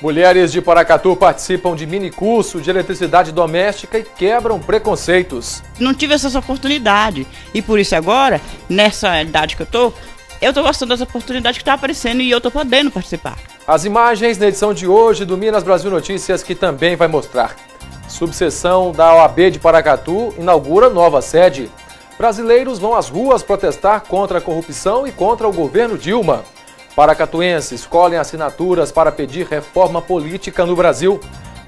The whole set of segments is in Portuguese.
Mulheres de Paracatu participam de minicurso de eletricidade doméstica e quebram preconceitos. Não tive essa oportunidade e por isso agora, nessa idade que eu tô gostando das oportunidades que tá aparecendo e eu tô podendo participar. As imagens na edição de hoje do Minas Brasil Notícias, que também vai mostrar. Subseção da OAB de Paracatu inaugura nova sede. Brasileiros vão às ruas protestar contra a corrupção e contra o governo Dilma. Paracatuenses colhem assinaturas para pedir reforma política no Brasil.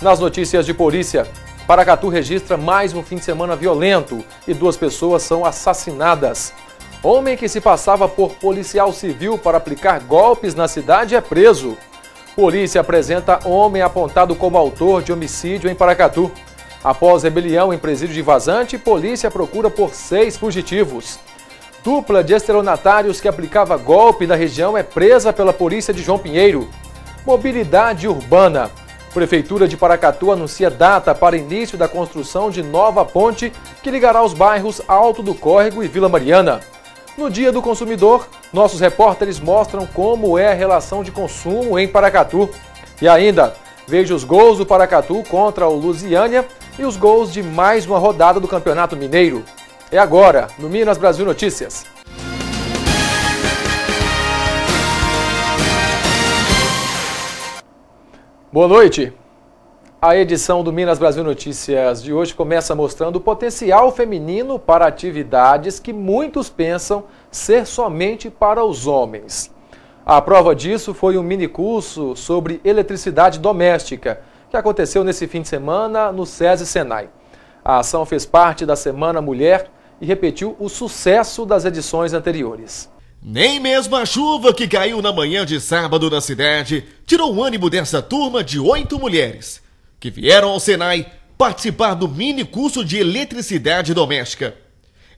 Nas notícias de polícia, Paracatu registra mais um fim de semana violento e 2 pessoas são assassinadas. Homem que se passava por policial civil para aplicar golpes na cidade é preso. Polícia apresenta homem apontado como autor de homicídio em Paracatu. Após rebelião em presídio de Vazante, polícia procura por 6 fugitivos. Dupla de estelionatários que aplicava golpe na região é presa pela polícia de João Pinheiro. Mobilidade urbana. Prefeitura de Paracatu anuncia data para início da construção de nova ponte que ligará os bairros Alto do Córrego e Vila Mariana. No Dia do Consumidor, nossos repórteres mostram como é a relação de consumo em Paracatu. E ainda, veja os gols do Paracatu contra o Lusiânia e os gols de mais uma rodada do Campeonato Mineiro. É agora, no Minas Brasil Notícias. Boa noite. A edição do Minas Brasil Notícias de hoje começa mostrando o potencial feminino para atividades que muitos pensam ser somente para os homens. A prova disso foi um minicurso sobre eletricidade doméstica, que aconteceu nesse fim de semana no SESI Senai. A ação fez parte da Semana Mulher e repetiu o sucesso das edições anteriores. Nem mesmo a chuva que caiu na manhã de sábado na cidade tirou o ânimo dessa turma de 8 mulheres que vieram ao Senai participar do mini curso de eletricidade doméstica.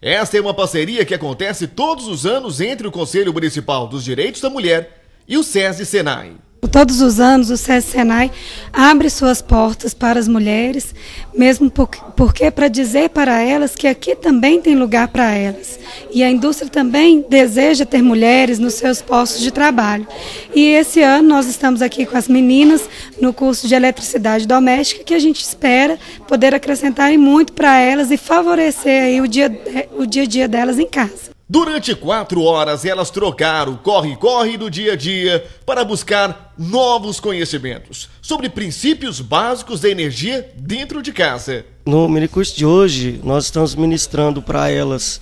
Esta é uma parceria que acontece todos os anos entre o Conselho Municipal dos Direitos da Mulher e o SESI Senai. Todos os anos o SESI Senai abre suas portas para as mulheres, mesmo porque para dizer para elas que aqui também tem lugar para elas. E a indústria também deseja ter mulheres nos seus postos de trabalho. E esse ano nós estamos aqui com as meninas no curso de eletricidade doméstica, que a gente espera poder acrescentar muito para elas e favorecer aí o dia a dia delas em casa. Durante 4 horas, elas trocaram o corre-corre do dia a dia para buscar novos conhecimentos sobre princípios básicos da energia dentro de casa. No minicurso de hoje, nós estamos ministrando para elas,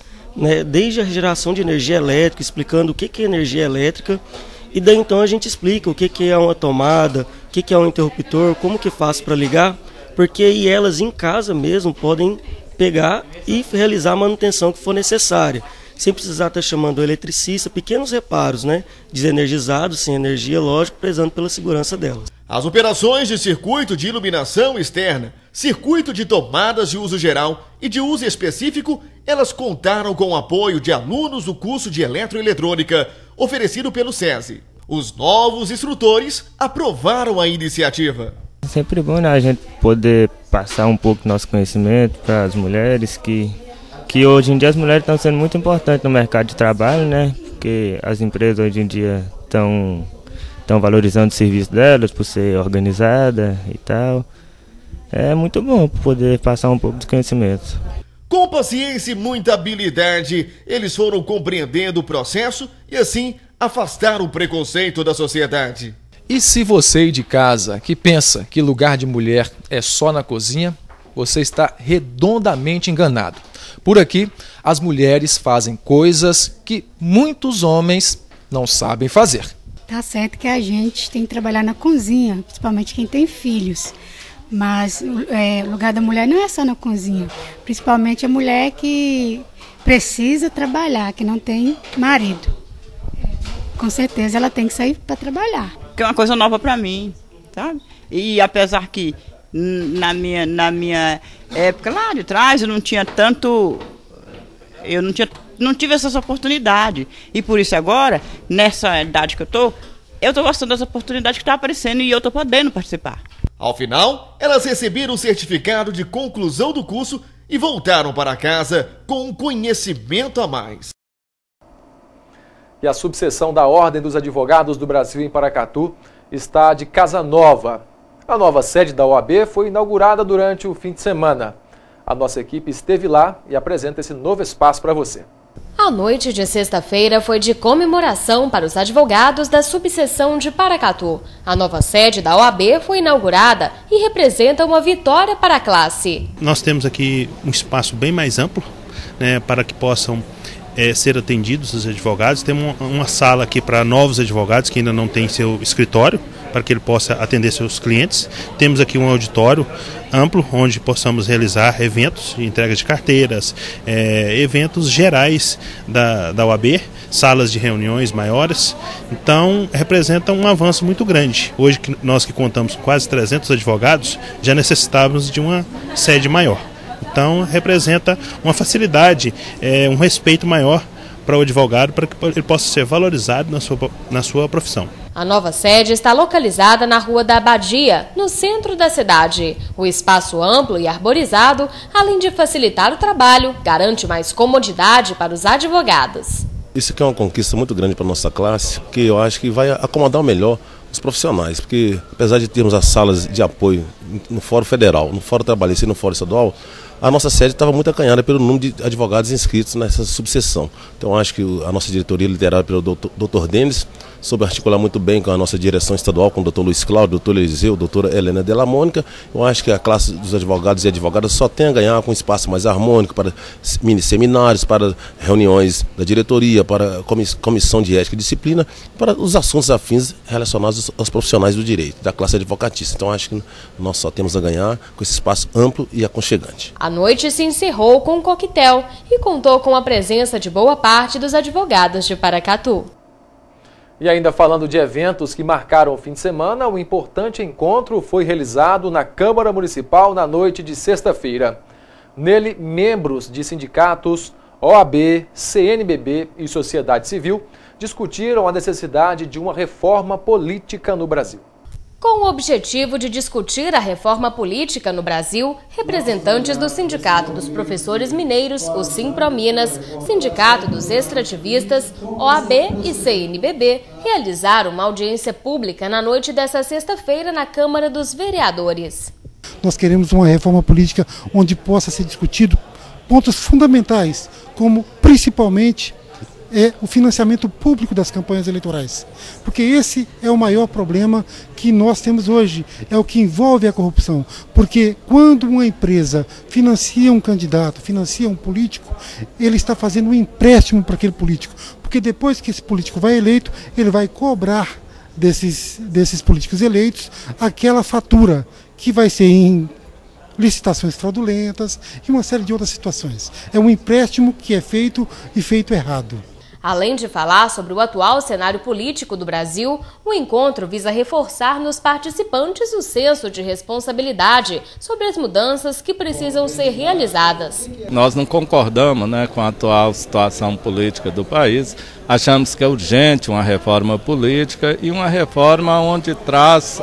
desde a geração de energia elétrica, explicando o que é energia elétrica, e daí então a gente explica o que é uma tomada, o que é um interruptor, como que faz para ligar, porque aí elas em casa mesmo podem pegar e realizar a manutenção que for necessária. Sem precisar estar chamando o eletricista, pequenos reparos, desenergizados, sem energia, lógico, prezando pela segurança delas. As operações de circuito de iluminação externa, circuito de tomadas de uso geral e de uso específico, elas contaram com o apoio de alunos do curso de eletroeletrônica oferecido pelo SESI. Os novos instrutores aprovaram a iniciativa. É sempre bom, a gente poder passar um pouco do nosso conhecimento para as mulheres que hoje em dia as mulheres estão sendo muito importantes no mercado de trabalho, porque as empresas hoje em dia estão valorizando o serviço delas por ser organizada e tal. É muito bom poder passar um pouco dos conhecimentos. Com paciência e muita habilidade, eles foram compreendendo o processo e assim afastaram o preconceito da sociedade. E se você aí de casa que pensa que lugar de mulher é só na cozinha, você está redondamente enganado. Por aqui, as mulheres fazem coisas que muitos homens não sabem fazer. Tá certo que a gente tem que trabalhar na cozinha, principalmente quem tem filhos. Mas o lugar da mulher não é só na cozinha. Principalmente a mulher que precisa trabalhar, que não tem marido. Com certeza ela tem que sair para trabalhar. Que é uma coisa nova para mim, sabe? E apesar que na minha época lá de trás eu não tinha tanto, não tive essas oportunidades e por isso agora nessa idade que eu tô gostando das oportunidades que estão aparecendo e eu tô podendo participar. Ao final, elas receberam o certificado de conclusão do curso e voltaram para casa com um conhecimento a mais. E a subseção da Ordem dos Advogados do Brasil em Paracatu está de casa nova. A nova sede da OAB foi inaugurada durante o fim de semana. A nossa equipe esteve lá e apresenta esse novo espaço para você. A noite de sexta-feira foi de comemoração para os advogados da subseção de Paracatu. A nova sede da OAB foi inaugurada e representa uma vitória para a classe. Nós temos aqui um espaço bem mais amplo, né, para que possam ser atendidos os advogados. Temos uma sala aqui para novos advogados que ainda não têm seu escritório, para que ele possa atender seus clientes. Temos aqui um auditório amplo, onde possamos realizar eventos, entregas de carteiras, eventos gerais da OAB, salas de reuniões maiores. Então, representa um avanço muito grande. Hoje, nós que contamos com quase 300 advogados, já necessitávamos de uma sede maior. Então, representa uma facilidade, um respeito maior para o advogado, para que ele possa ser valorizado na sua profissão. A nova sede está localizada na Rua da Abadia, no centro da cidade. O espaço amplo e arborizado, além de facilitar o trabalho, garante mais comodidade para os advogados. Isso aqui é uma conquista muito grande para a nossa classe, que eu acho que vai acomodar melhor os profissionais, porque apesar de termos as salas de apoio no Fórum Federal, no Fórum Trabalhista e no Fórum Estadual, a nossa sede estava muito acanhada pelo número de advogados inscritos nessa subseção. Então acho que a nossa diretoria, liderada pelo Dr. Denis, soube articular muito bem com a nossa direção estadual, com o Dr. Luiz Cláudio, Dr. Eliseu, doutora Helena Della Mônica. Eu acho que a classe dos advogados e advogadas só tem a ganhar com um espaço mais harmônico para mini seminários, para reuniões da diretoria, para comissão de ética e disciplina, para os assuntos afins relacionados aos profissionais do direito, da classe advocatista. Então acho que nós só temos a ganhar com esse espaço amplo e aconchegante. A noite se encerrou com um coquetel e contou com a presença de boa parte dos advogados de Paracatu. E ainda falando de eventos que marcaram o fim de semana, um importante encontro foi realizado na Câmara Municipal na noite de sexta-feira. Nele, membros de sindicatos, OAB, CNBB e sociedade civil discutiram a necessidade de uma reforma política no Brasil. Com o objetivo de discutir a reforma política no Brasil, representantes do Sindicato dos Professores Mineiros, o Simprominas, Sindicato dos Extrativistas, OAB e CNBB, realizaram uma audiência pública na noite desta sexta-feira na Câmara dos Vereadores. Nós queremos uma reforma política onde possa ser discutido pontos fundamentais, como principalmente o financiamento público das campanhas eleitorais. Porque esse é o maior problema que nós temos hoje, é o que envolve a corrupção. Porque quando uma empresa financia um candidato, financia um político, ele está fazendo um empréstimo para aquele político. Porque depois que esse político vai eleito, ele vai cobrar desses políticos eleitos aquela fatura que vai ser em licitações fraudulentas e uma série de outras situações. É um empréstimo que é feito e feito errado. Além de falar sobre o atual cenário político do Brasil, o encontro visa reforçar nos participantes o senso de responsabilidade sobre as mudanças que precisam ser realizadas. Nós não concordamos, com a atual situação política do país. Achamos que é urgente uma reforma política e uma reforma onde traz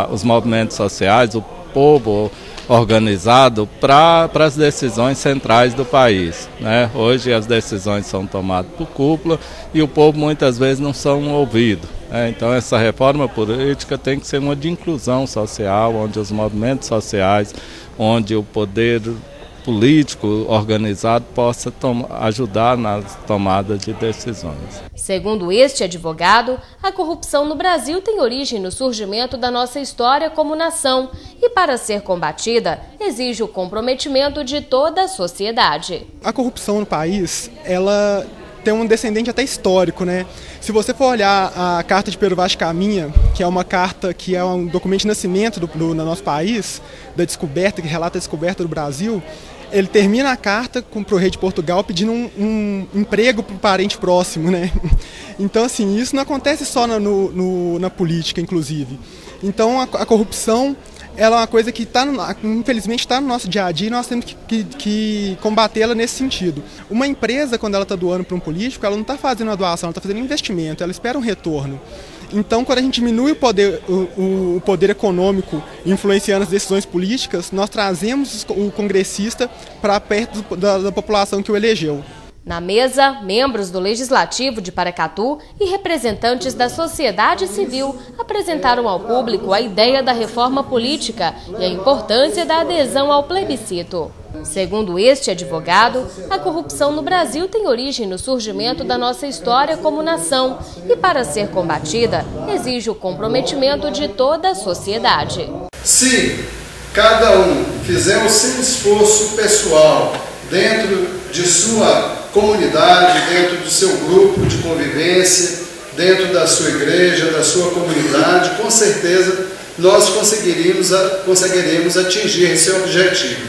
os movimentos sociais, o povo organizado para as decisões centrais do país. Hoje as decisões são tomadas por cúpula e o povo muitas vezes não são ouvidos. Então essa reforma política tem que ser uma de inclusão social, onde os movimentos sociais, onde o poder político organizado possa ajudar na tomada de decisões. Segundo este advogado, a corrupção no Brasil tem origem no surgimento da nossa história como nação e, para ser combatida, exige o comprometimento de toda a sociedade. A corrupção no país, ela tem um descendente até histórico, Se você for olhar a Carta de Pero Vaz de Caminha, que é uma carta que é um documento de nascimento no nosso país, da descoberta, que relata a descoberta do Brasil, ele termina a carta para o rei de Portugal pedindo um emprego para o parente próximo, Então, assim, isso não acontece só na política, inclusive. Então, a corrupção, ela é uma coisa que infelizmente está no nosso dia a dia e nós temos que combatê-la nesse sentido. Uma empresa, quando ela está doando para um político, ela não está fazendo uma doação, ela está fazendo um investimento, ela espera um retorno. Então, quando a gente diminui o poder econômico influenciando as decisões políticas, nós trazemos o congressista para perto da população que o elegeu. Na mesa, membros do Legislativo de Paracatu e representantes da sociedade civil apresentaram ao público a ideia da reforma política e a importância da adesão ao plebiscito. Segundo este advogado, a corrupção no Brasil tem origem no surgimento da nossa história como nação e, para ser combatida, exige o comprometimento de toda a sociedade. Se cada um fizer o seu esforço pessoal dentro de sua comunidade, dentro do seu grupo de convivência, dentro da sua igreja, da sua comunidade, com certeza nós conseguiremos atingir esse objetivo.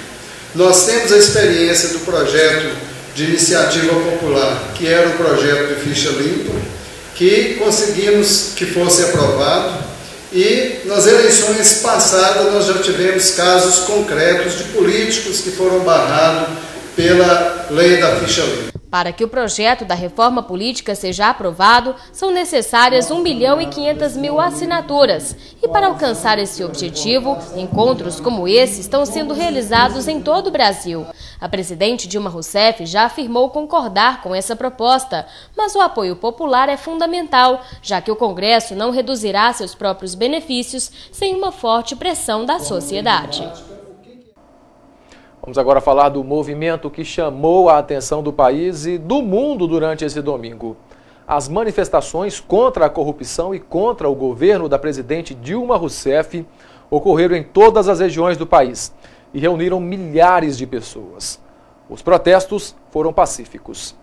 Nós temos a experiência do projeto de iniciativa popular, que era o projeto de ficha limpa, que conseguimos que fosse aprovado, e nas eleições passadas nós já tivemos casos concretos de políticos que foram barrados pela lei da ficha limpa. Para que o projeto da reforma política seja aprovado, são necessárias 1.500.000 assinaturas. E para alcançar esse objetivo, encontros como esse estão sendo realizados em todo o Brasil. A presidente Dilma Rousseff já afirmou concordar com essa proposta, mas o apoio popular é fundamental, já que o Congresso não reduzirá seus próprios benefícios sem uma forte pressão da sociedade. Vamos agora falar do movimento que chamou a atenção do país e do mundo durante esse domingo. As manifestações contra a corrupção e contra o governo da presidente Dilma Rousseff ocorreram em todas as regiões do país e reuniram milhares de pessoas. Os protestos foram pacíficos.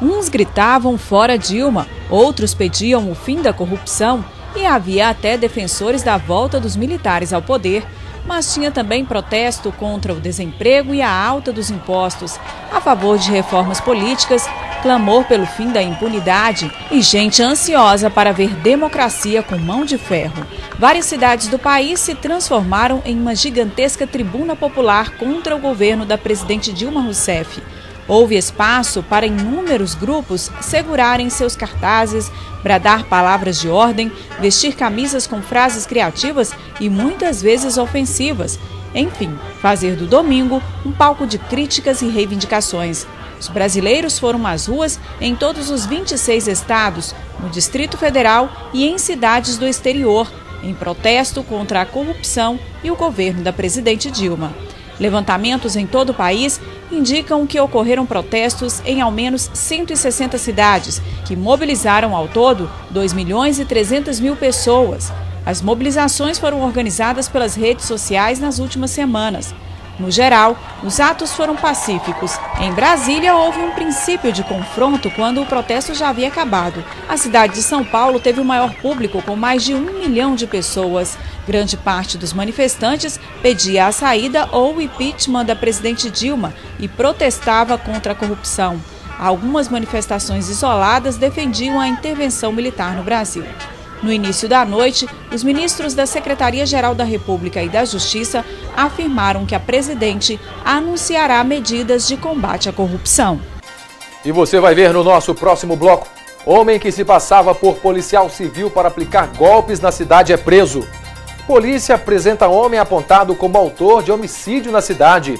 Uns gritavam fora Dilma, outros pediam o fim da corrupção e havia até defensores da volta dos militares ao poder. Mas tinha também protesto contra o desemprego e a alta dos impostos, a favor de reformas políticas, clamor pelo fim da impunidade e gente ansiosa para ver democracia com mão de ferro. Várias cidades do país se transformaram em uma gigantesca tribuna popular contra o governo da presidente Dilma Rousseff. Houve espaço para inúmeros grupos segurarem seus cartazes, bradar palavras de ordem, vestir camisas com frases criativas e muitas vezes ofensivas. Enfim, fazer do domingo um palco de críticas e reivindicações. Os brasileiros foram às ruas em todos os 26 estados, no Distrito Federal e em cidades do exterior, em protesto contra a corrupção e o governo da presidente Dilma. Levantamentos em todo o país indicam que ocorreram protestos em ao menos 160 cidades, que mobilizaram ao todo 2.300.000 pessoas. As mobilizações foram organizadas pelas redes sociais nas últimas semanas. No geral, os atos foram pacíficos. Em Brasília, houve um princípio de confronto quando o protesto já havia acabado. A cidade de São Paulo teve o maior público, com mais de 1 milhão de pessoas. Grande parte dos manifestantes pedia a saída ou o impeachment da presidente Dilma e protestava contra a corrupção. Algumas manifestações isoladas defendiam a intervenção militar no Brasil. No início da noite, os ministros da Secretaria-Geral da República e da Justiça afirmaram que a presidente anunciará medidas de combate à corrupção. E você vai ver no nosso próximo bloco: homem que se passava por policial civil para aplicar golpes na cidade é preso. Polícia apresenta homem apontado como autor de homicídio na cidade.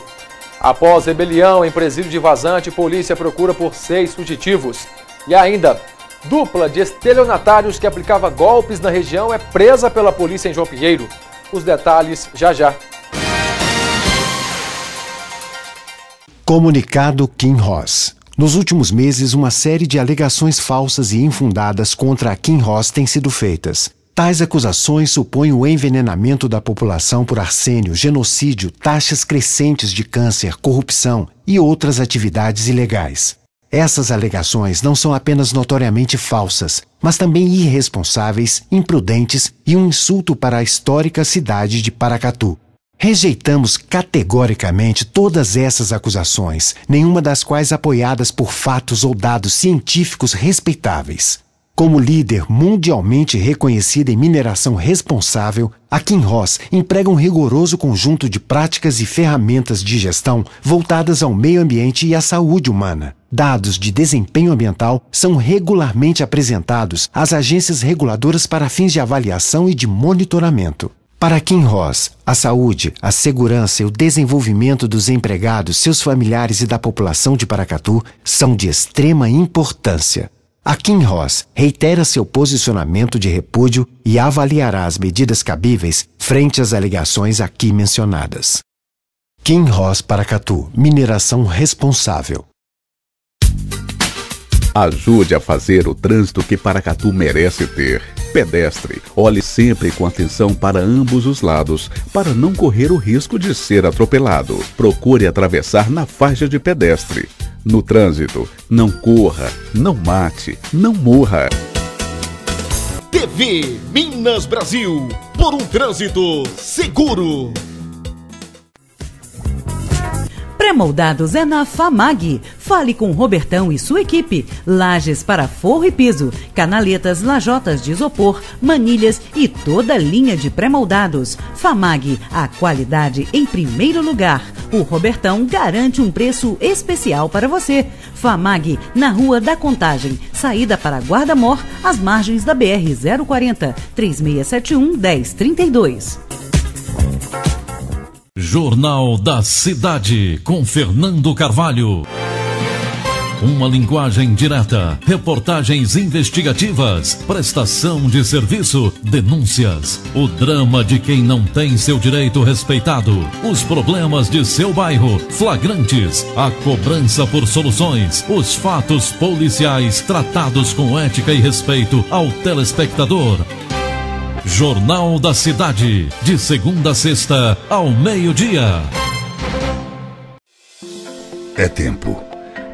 Após rebelião em presídio de Vazante, polícia procura por 6 fugitivos. E ainda, dupla de estelionatários que aplicava golpes na região é presa pela polícia em João Pinheiro. Os detalhes já já. Comunicado Kim Ross. Nos últimos meses, uma série de alegações falsas e infundadas contra a Kim Ross têm sido feitas. Tais acusações supõem o envenenamento da população por arsênio, genocídio, taxas crescentes de câncer, corrupção e outras atividades ilegais. Essas alegações não são apenas notoriamente falsas, mas também irresponsáveis, imprudentes e um insulto para a histórica cidade de Paracatu. Rejeitamos categoricamente todas essas acusações, nenhuma das quais apoiadas por fatos ou dados científicos respeitáveis. Como líder mundialmente reconhecida em mineração responsável, a Kim Ross emprega um rigoroso conjunto de práticas e ferramentas de gestão voltadas ao meio ambiente e à saúde humana. Dados de desempenho ambiental são regularmente apresentados às agências reguladoras para fins de avaliação e de monitoramento. Para a Kim Ross, a saúde, a segurança e o desenvolvimento dos empregados, seus familiares e da população de Paracatu são de extrema importância. A Kim Ross reitera seu posicionamento de repúdio e avaliará as medidas cabíveis frente às alegações aqui mencionadas. Kim Ross Paracatu, mineração responsável. Ajude a fazer o trânsito que Paracatu merece ter. Pedestre, olhe sempre com atenção para ambos os lados, para não correr o risco de ser atropelado. Procure atravessar na faixa de pedestre. No trânsito, não corra, não mate, não morra. TV Minas Brasil, por um trânsito seguro. Pré-moldados é na FAMAG. Fale com Robertão e sua equipe. Lajes para forro e piso, canaletas, lajotas de isopor, manilhas e toda a linha de pré-moldados. FAMAG, a qualidade em primeiro lugar. O Robertão garante um preço especial para você. FAMAG, na Rua da Contagem, saída para Guarda-Mor, às margens da BR-040, 3671-1032. Jornal da Cidade, com Fernando Carvalho. Uma linguagem direta, reportagens investigativas, prestação de serviço, denúncias, o drama de quem não tem seu direito respeitado, os problemas de seu bairro, flagrantes, a cobrança por soluções, os fatos policiais tratados com ética e respeito ao telespectador. Jornal da Cidade, de segunda a sexta, ao meio-dia. É tempo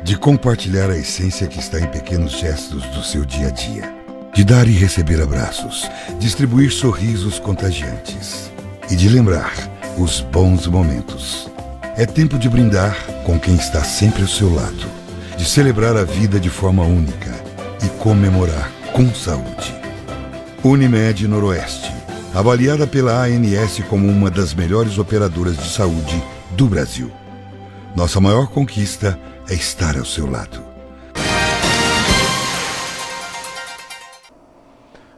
de compartilhar a essência que está em pequenos gestos do seu dia a dia. De dar e receber abraços, distribuir sorrisos contagiantes. E de lembrar os bons momentos. É tempo de brindar com quem está sempre ao seu lado. De celebrar a vida de forma única e comemorar com saúde. Unimed Noroeste, avaliada pela ANS como uma das melhores operadoras de saúde do Brasil. Nossa maior conquista é estar ao seu lado.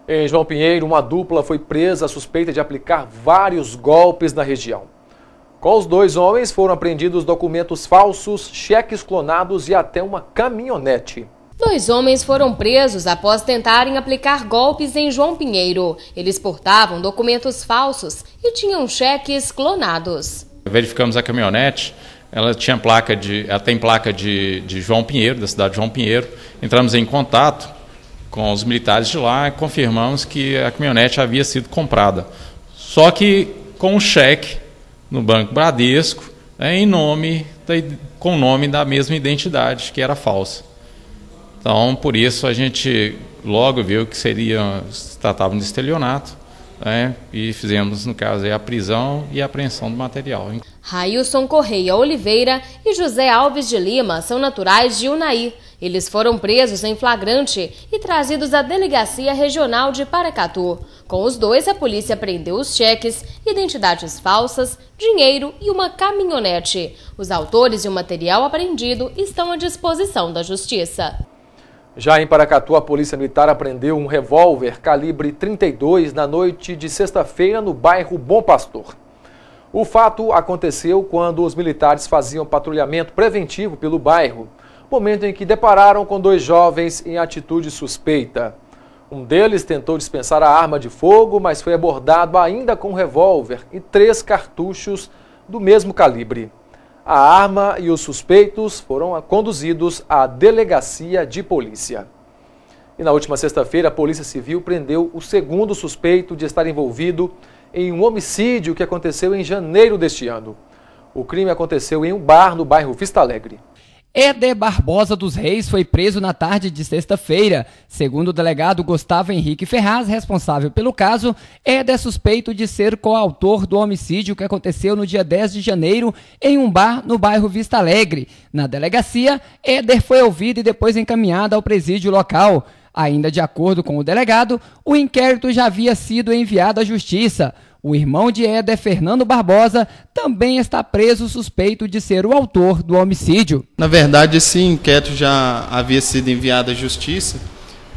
Em João Pinheiro, uma dupla foi presa suspeita de aplicar vários golpes na região. Com os dois homens foram apreendidos documentos falsos, cheques clonados e até uma caminhonete. 2 homens foram presos após tentarem aplicar golpes em João Pinheiro. Eles portavam documentos falsos e tinham cheques clonados. Verificamos a caminhonete, ela tem placa de João Pinheiro, da cidade de João Pinheiro. Entramos em contato com os militares de lá e confirmamos que a caminhonete havia sido comprada. Só que com um cheque no Banco Bradesco, com o nome da mesma identidade, que era falsa. Então, por isso, a gente logo viu que se tratava de estelionato, né? E fizemos, no caso, a prisão e a apreensão do material. Railson Correia Oliveira e José Alves de Lima são naturais de Unai. Eles foram presos em flagrante e trazidos à Delegacia Regional de Paracatu. Com os dois, a polícia prendeu os cheques, identidades falsas, dinheiro e uma caminhonete. Os autores e o material apreendido estão à disposição da Justiça. Já em Paracatu, a Polícia Militar apreendeu um revólver calibre 32 na noite de sexta-feira no bairro Bom Pastor. O fato aconteceu quando os militares faziam patrulhamento preventivo pelo bairro, momento em que depararam com 2 jovens em atitude suspeita. Um deles tentou dispensar a arma de fogo, mas foi abordado ainda com um revólver e 3 cartuchos do mesmo calibre. A arma e os suspeitos foram conduzidos à delegacia de polícia. E na última sexta-feira, a Polícia Civil prendeu o segundo suspeito de estar envolvido em um homicídio que aconteceu em janeiro deste ano. O crime aconteceu em um bar no bairro Vista Alegre. Éder Barbosa dos Reis foi preso na tarde de sexta-feira. Segundo o delegado Gustavo Henrique Ferraz, responsável pelo caso, Éder é suspeito de ser coautor do homicídio que aconteceu no dia 10 de janeiro em um bar no bairro Vista Alegre. Na delegacia, Éder foi ouvido e depois encaminhado ao presídio local. Ainda de acordo com o delegado, o inquérito já havia sido enviado à Justiça. O irmão de Éder, Fernando Barbosa, também está preso suspeito de ser o autor do homicídio. Na verdade, esse inquérito já havia sido enviado à Justiça,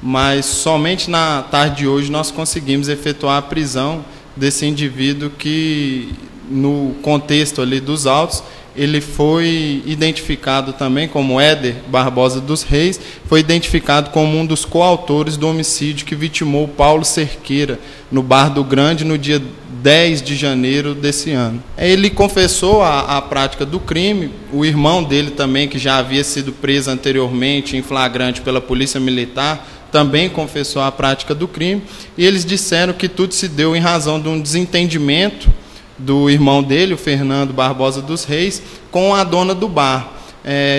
mas somente na tarde de hoje nós conseguimos efetuar a prisão desse indivíduo que, no contexto ali dos autos, ele foi identificado também como Éder Barbosa dos Reis, foi identificado como um dos coautores do homicídio que vitimou Paulo Cerqueira no Bar do Grande no dia 10 de janeiro desse ano. Ele confessou a prática do crime, o irmão dele também, que já havia sido preso anteriormente em flagrante pela Polícia Militar, também confessou a prática do crime, e eles disseram que tudo se deu em razão de um desentendimento do irmão dele, o Fernando Barbosa dos Reis, com a dona do bar.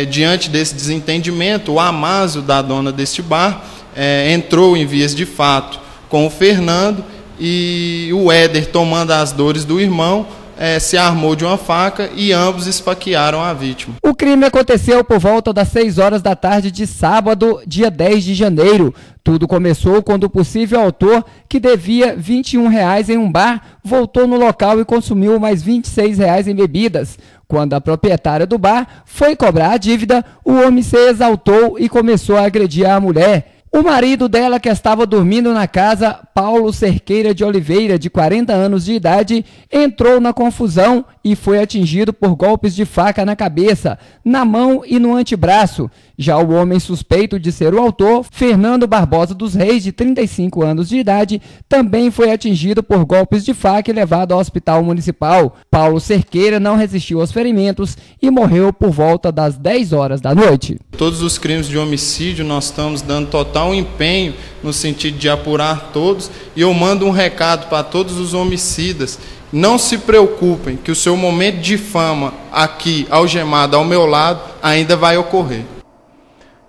Diante desse desentendimento, o Amásio, da dona deste bar, entrou em vias de fato com o Fernando, e o Éder, tomando as dores do irmão, se armou de uma faca e ambos esfaquearam a vítima. O crime aconteceu por volta das 6 horas da tarde de sábado, dia 10 de janeiro. Tudo começou quando o possível autor, que devia R$ 21 em um bar, voltou no local e consumiu mais R$ 26 em bebidas. Quando a proprietária do bar foi cobrar a dívida, o homem se exaltou e começou a agredir a mulher. O marido dela, que estava dormindo na casa, Paulo Cerqueira de Oliveira, de 40 anos de idade, entrou na confusão e foi atingido por golpes de faca na cabeça, na mão e no antebraço. Já o homem suspeito de ser o autor, Fernando Barbosa dos Reis, de 35 anos de idade, também foi atingido por golpes de faca e levado ao hospital municipal. Paulo Cerqueira não resistiu aos ferimentos e morreu por volta das 10 horas da noite. Todos os crimes de homicídio nós estamos dando total empenho no sentido de apurar todos, e eu mando um recado para todos os homicidas: não se preocupem que o seu momento de fama aqui, algemado ao meu lado, ainda vai ocorrer.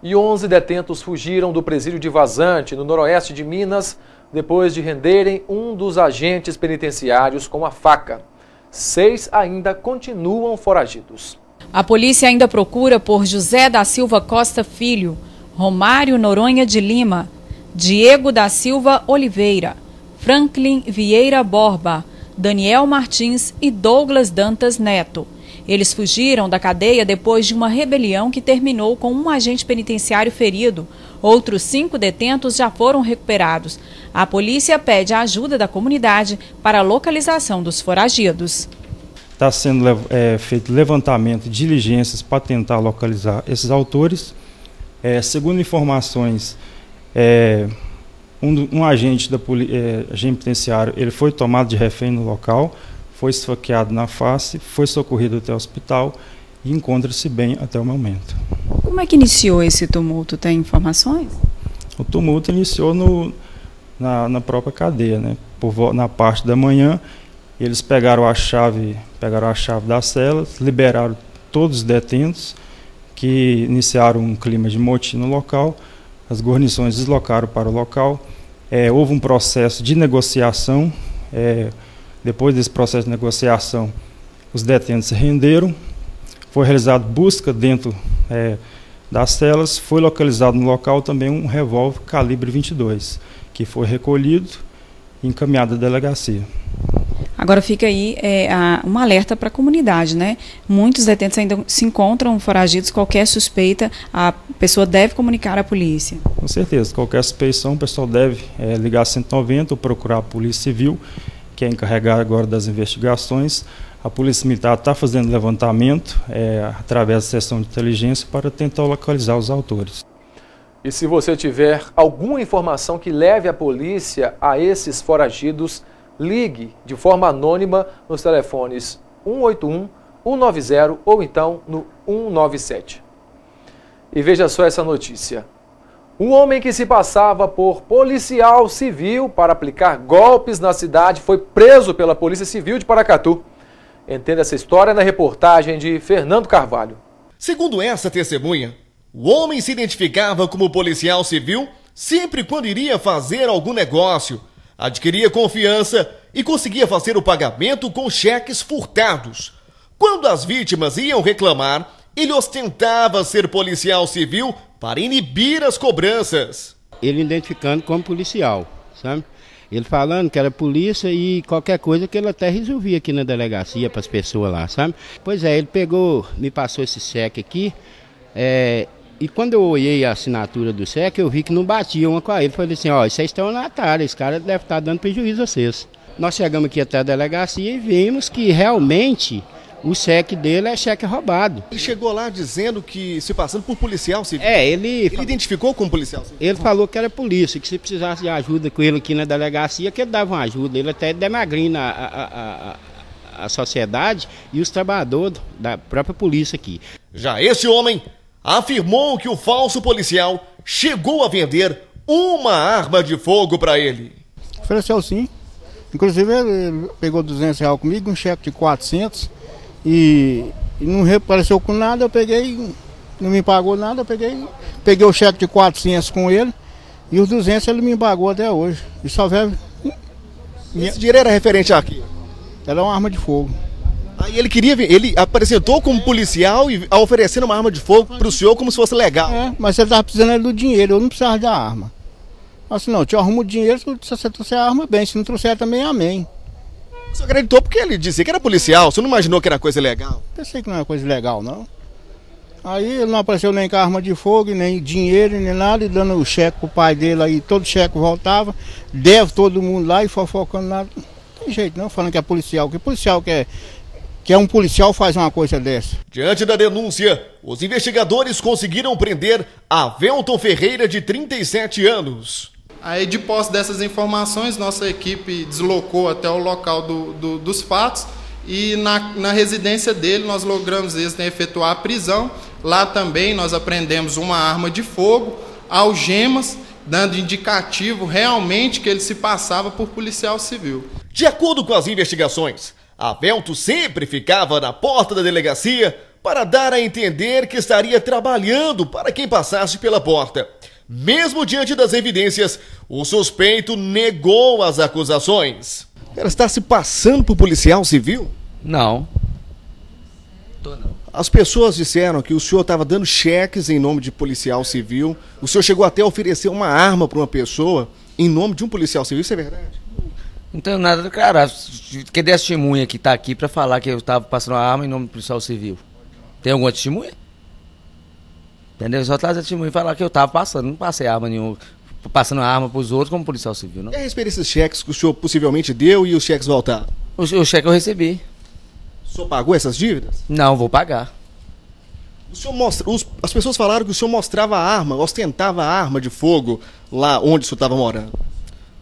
E 11 detentos fugiram do presídio de Vazante, no noroeste de Minas, depois de renderem um dos agentes penitenciários com a faca. 6 ainda continuam foragidos. A polícia ainda procura por José da Silva Costa Filho, Romário Noronha de Lima, Diego da Silva Oliveira, Franklin Vieira Borba, Daniel Martins e Douglas Dantas Neto. Eles fugiram da cadeia depois de uma rebelião que terminou com um agente penitenciário ferido. Outros 5 detentos já foram recuperados. A polícia pede a ajuda da comunidade para a localização dos foragidos. Está sendo feito levantamento de diligências para tentar localizar esses autores. Segundo informações, um agente agente penitenciário, ele foi tomado de refém no local, foi esfaqueado na face, foi socorrido até o hospital e encontra-se bem até o momento. Como é que iniciou esse tumulto? Tem informações? O tumulto iniciou na própria cadeia, né? Na parte da manhã, eles pegaram a chave das celas, liberaram todos os detentos, que iniciaram um clima de motim no local. As guarnições deslocaram para o local. Houve um processo de negociação. Depois desse processo de negociação, os detentos se renderam. Foi realizada busca dentro das celas. Foi localizado no local também um revólver calibre 22, que foi recolhido e encaminhado à delegacia. Agora fica aí um alerta para a comunidade, né? Muitos detentos ainda se encontram foragidos. Qualquer suspeita, a pessoa deve comunicar à polícia. Com certeza, qualquer suspeição, o pessoal deve ligar 190 ou procurar a Polícia Civil, que é encarregada agora das investigações. A Polícia Militar está fazendo levantamento através da seção de inteligência para tentar localizar os autores. E se você tiver alguma informação que leve a polícia a esses foragidos, ligue de forma anônima nos telefones 181, 190 ou então no 197. E veja só essa notícia. Um homem que se passava por policial civil para aplicar golpes na cidade foi preso pela Polícia Civil de Paracatu. Entenda essa história na reportagem de Fernando Carvalho. Segundo essa testemunha, o homem se identificava como policial civil sempre quando iria fazer algum negócio, adquiria confiança e conseguia fazer o pagamento com cheques furtados. Quando as vítimas iam reclamar, ele ostentava ser policial civil para inibir as cobranças. Ele identificando como policial, sabe? Ele falando que era polícia e qualquer coisa que ele até resolvia aqui na delegacia para as pessoas lá, sabe? Pois é, ele me passou esse cheque aqui, e quando eu olhei a assinatura do cheque, eu vi que não batia uma com a ele. Falei assim, ó, isso é estelionatário, esse cara deve estar dando prejuízo a vocês. Nós chegamos aqui até a delegacia e vimos que realmente o cheque dele é cheque roubado. Ele chegou lá dizendo que se passando por policial civil. Ele identificou como policial civil? Ele falou que era polícia, que se precisasse de ajuda com ele aqui na delegacia, que ele dava uma ajuda. Ele até demagrindo a sociedade e os trabalhadores da própria polícia aqui. Já esse homem afirmou que o falso policial chegou a vender uma arma de fogo para ele. Ofereceu sim. Inclusive ele pegou R$200 comigo, um cheque de 400 e não reapareceu com nada. Eu peguei, não me pagou nada, eu peguei o cheque de 400 com ele e os 200 ele me pagou até hoje. E só veio. Esse dinheiro era referente a quê? Era uma arma de fogo. Aí ele apresentou como policial e oferecendo uma arma de fogo para o senhor como se fosse legal. Mas ele estava precisando do dinheiro, eu não precisava da arma. Assim, não, eu te arrumo o dinheiro, se você trouxer a arma, bem, se não trouxer também, amém. Você acreditou porque ele dizia que era policial, você não imaginou que era coisa legal? Pensei que não era coisa legal, não. Aí ele não apareceu nem com arma de fogo, nem dinheiro, nem nada, e dando o cheque pro pai dele aí, todo cheque voltava, deve todo mundo lá e fofocando nada. Não tem jeito não, falando que é policial, que policial que é um policial faz uma coisa dessa. Diante da denúncia, os investigadores conseguiram prender Avelton Ferreira, de 37 anos. Aí, de posse dessas informações, nossa equipe deslocou até o local dos fatos e na residência dele nós logramos efetuar a prisão. Lá também nós apreendemos uma arma de fogo, algemas, dando indicativo realmente que ele se passava por policial civil. De acordo com as investigações, Avelton sempre ficava na porta da delegacia para dar a entender que estaria trabalhando para quem passasse pela porta. Mesmo diante das evidências, o suspeito negou as acusações. Ela está se passando por policial civil? Não. As pessoas disseram que o senhor estava dando cheques em nome de policial civil. O senhor chegou até a oferecer uma arma para uma pessoa em nome de um policial civil, isso é verdade? Não tenho nada, cara. Que testemunha que está aqui para falar que eu estava passando uma arma em nome do policial civil? Tem alguma testemunha? Entendeu? Só trazer testemunho e falar que eu estava passando, não passei arma nenhuma, passando arma para os outros como policial civil, não. E a respeito desses cheques que o senhor possivelmente deu e os cheques voltaram? O cheque eu recebi. O senhor pagou essas dívidas? Não, vou pagar. O senhor as pessoas falaram que o senhor mostrava a arma, ostentava a arma de fogo lá onde o senhor estava morando.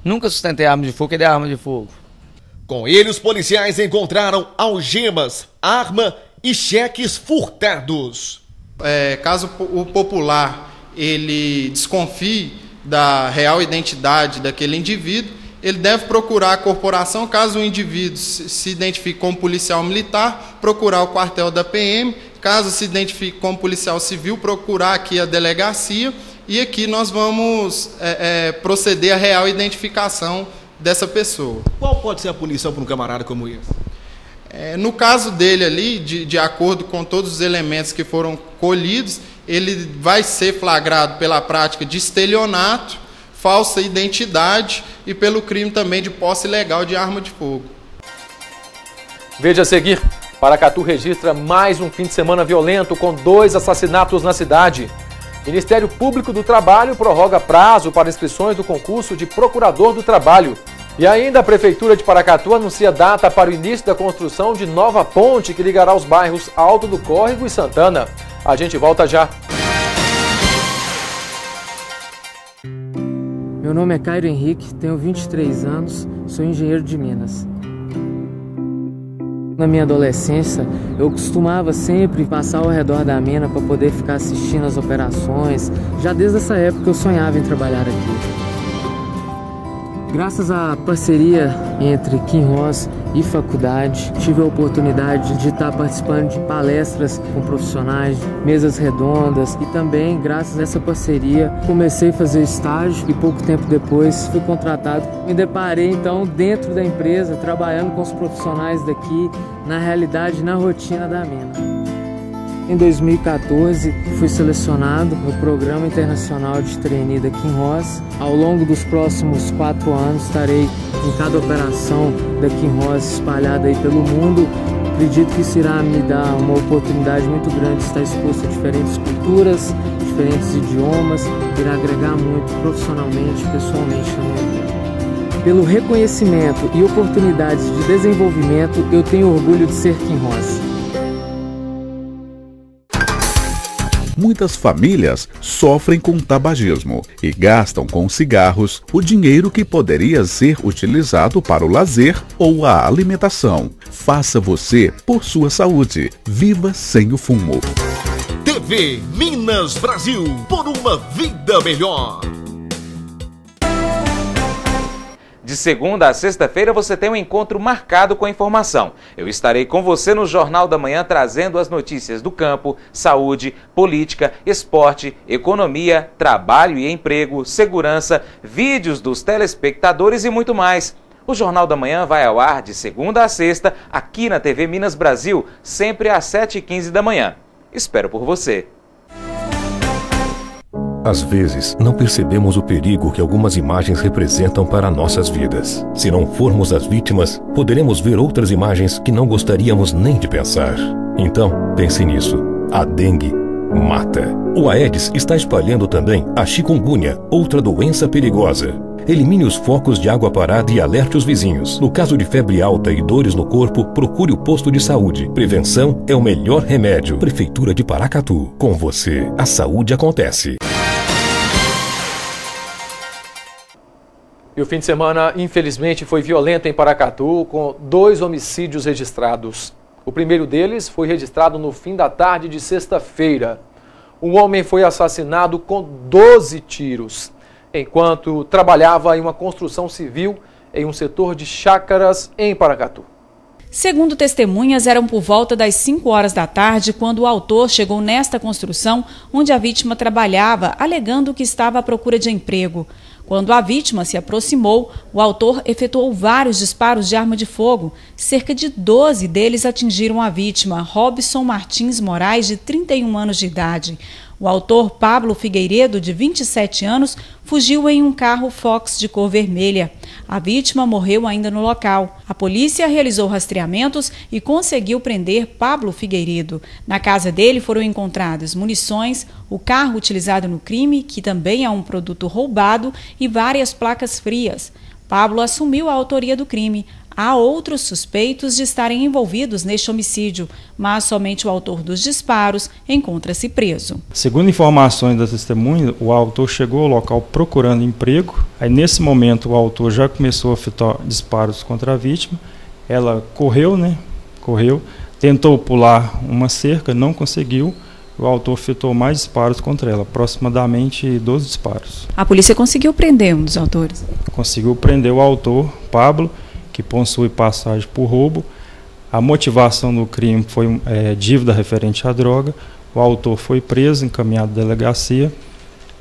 Nunca sustentei arma de fogo, que é arma de fogo. Com ele, os policiais encontraram algemas, arma e cheques furtados. Caso o popular ele desconfie da real identidade daquele indivíduo, ele deve procurar a corporação. Caso o indivíduo se identifique como policial militar, procurar o quartel da PM. Caso se identifique como policial civil, procurar aqui a delegacia. E aqui nós vamos proceder à real identificação dessa pessoa. Qual pode ser a punição para um camarada como esse? No caso dele ali, de acordo com todos os elementos que foram colhidos, ele vai ser flagrado pela prática de estelionato, falsa identidade e pelo crime também de posse ilegal de arma de fogo. Veja a seguir, Paracatu registra mais um fim de semana violento com 2 assassinatos na cidade. Ministério Público do Trabalho prorroga prazo para inscrições do concurso de Procurador do Trabalho. E ainda a Prefeitura de Paracatu anuncia data para o início da construção de nova ponte que ligará os bairros Alto do Córrego e Santana. A gente volta já. Meu nome é Cairo Henrique, tenho 23 anos, sou engenheiro de Minas. Na minha adolescência, eu costumava sempre passar ao redor da mina para poder ficar assistindo as operações. Já desde essa época eu sonhava em trabalhar aqui. Graças à parceria entre Kinross e faculdade, tive a oportunidade de estar participando de palestras com profissionais, mesas redondas e também, graças a essa parceria, comecei a fazer estágio e pouco tempo depois fui contratado. Me deparei então dentro da empresa, trabalhando com os profissionais daqui, na realidade, na rotina da mina. Em 2014, fui selecionado no Programa Internacional de Trainee da Kinross. Ao longo dos próximos 4 anos, estarei em cada operação da Kinross espalhada aí pelo mundo. Acredito que isso irá me dar uma oportunidade muito grande de estar exposto a diferentes culturas, diferentes idiomas, irá agregar muito profissionalmente e pessoalmente na minha vida. Pelo reconhecimento e oportunidades de desenvolvimento, eu tenho orgulho de ser Quinhós. Muitas famílias sofrem com tabagismo e gastam com cigarros o dinheiro que poderia ser utilizado para o lazer ou a alimentação. Faça você por sua saúde. Viva sem o fumo. TV Minas Brasil, por uma vida melhor. De segunda a sexta-feira você tem um encontro marcado com a informação. Eu estarei com você no Jornal da Manhã trazendo as notícias do campo, saúde, política, esporte, economia, trabalho e emprego, segurança, vídeos dos telespectadores e muito mais. O Jornal da Manhã vai ao ar de segunda a sexta aqui na TV Minas Brasil, sempre às 7h15 da manhã. Espero por você. Às vezes, não percebemos o perigo que algumas imagens representam para nossas vidas. Se não formos as vítimas, poderemos ver outras imagens que não gostaríamos nem de pensar. Então, pense nisso. A dengue mata. O Aedes está espalhando também a chikungunya, outra doença perigosa. Elimine os focos de água parada e alerte os vizinhos. No caso de febre alta e dores no corpo, procure o posto de saúde. Prevenção é o melhor remédio. Prefeitura de Paracatu. Com você, a saúde acontece. E o fim de semana, infelizmente, foi violento em Paracatu, com 2 homicídios registrados. O primeiro deles foi registrado no fim da tarde de sexta-feira. Um homem foi assassinado com 12 tiros, enquanto trabalhava em uma construção civil em um setor de chácaras em Paracatu. Segundo testemunhas, eram por volta das 5 horas da tarde quando o autor chegou nesta construção onde a vítima trabalhava, alegando que estava à procura de emprego. Quando a vítima se aproximou, o autor efetuou vários disparos de arma de fogo. Cerca de 12 deles atingiram a vítima, Robson Martins Moraes, de 31 anos de idade. O autor, Pablo Figueiredo, de 27 anos, fugiu em um carro Fox de cor vermelha. A vítima morreu ainda no local. A polícia realizou rastreamentos e conseguiu prender Pablo Figueiredo. Na casa dele foram encontradas munições, o carro utilizado no crime, que também é um produto roubado, e várias placas frias. Pablo assumiu a autoria do crime. Há outros suspeitos de estarem envolvidos neste homicídio, mas somente o autor dos disparos encontra-se preso. Segundo informações da testemunha, o autor chegou ao local procurando emprego. Aí, nesse momento, o autor já começou a efetuar disparos contra a vítima. Ela correu, tentou pular uma cerca, não conseguiu. O autor efetuou mais disparos contra ela, aproximadamente 12 disparos. A polícia conseguiu prender um dos autores? Conseguiu prender o autor, Pablo, que possui passagem por roubo. A motivação do crime foi dívida referente à droga. O autor foi preso, encaminhado à delegacia.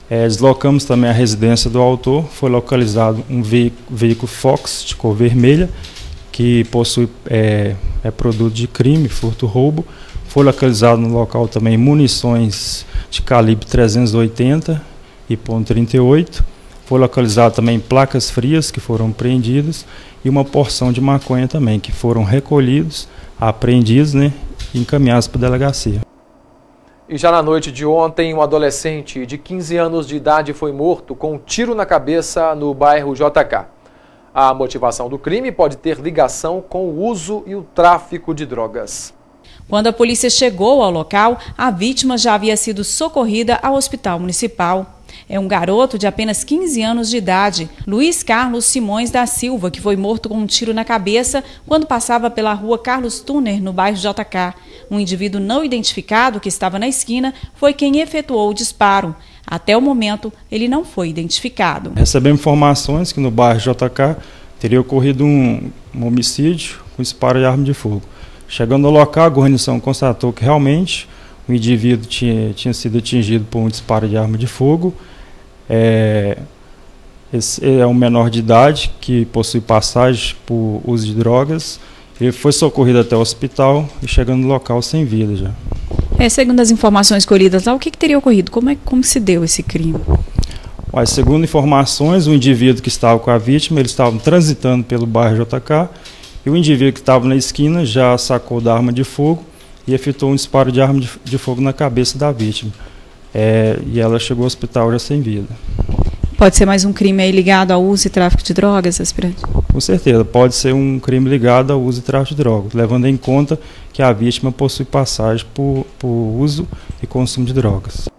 Deslocamos também a residência do autor. Foi localizado um veículo Fox de cor vermelha, que possui produto de crime, furto-roubo. Foi localizado no local também munições de calibre 380 e .38. Foi localizado também placas frias que foram apreendidas e uma porção de maconha também, que foram recolhidos, apreendidos, e encaminhados para a delegacia. E já na noite de ontem, um adolescente de 15 anos de idade foi morto com um tiro na cabeça no bairro JK. A motivação do crime pode ter ligação com o uso e o tráfico de drogas. Quando a polícia chegou ao local, a vítima já havia sido socorrida ao hospital municipal. É um garoto de apenas 15 anos de idade, Luiz Carlos Simões da Silva, que foi morto com um tiro na cabeça quando passava pela rua Carlos Tuner, no bairro JK. Um indivíduo não identificado que estava na esquina foi quem efetuou o disparo. Até o momento, ele não foi identificado. Recebemos informações que no bairro JK teria ocorrido um homicídio com disparo de arma de fogo. Chegando ao local, a guarnição constatou que realmente o indivíduo tinha sido atingido por um disparo de arma de fogo. Esse é um menor de idade que possui passagem por uso de drogas. Ele foi socorrido até o hospital e chegando no local sem vida já. Segundo as informações colhidas lá, o que teria ocorrido? Como se deu esse crime? Segundo informações, o indivíduo que estava com a vítima, eles estavam transitando pelo bairro JK e o indivíduo que estava na esquina já sacou da arma de fogo e efetuou um disparo de arma de fogo na cabeça da vítima. E ela chegou ao hospital já sem vida. Pode ser mais um crime aí ligado ao uso e tráfico de drogas, aspirante? Com certeza, pode ser um crime ligado ao uso e tráfico de drogas, levando em conta que a vítima possui passagem por uso e consumo de drogas.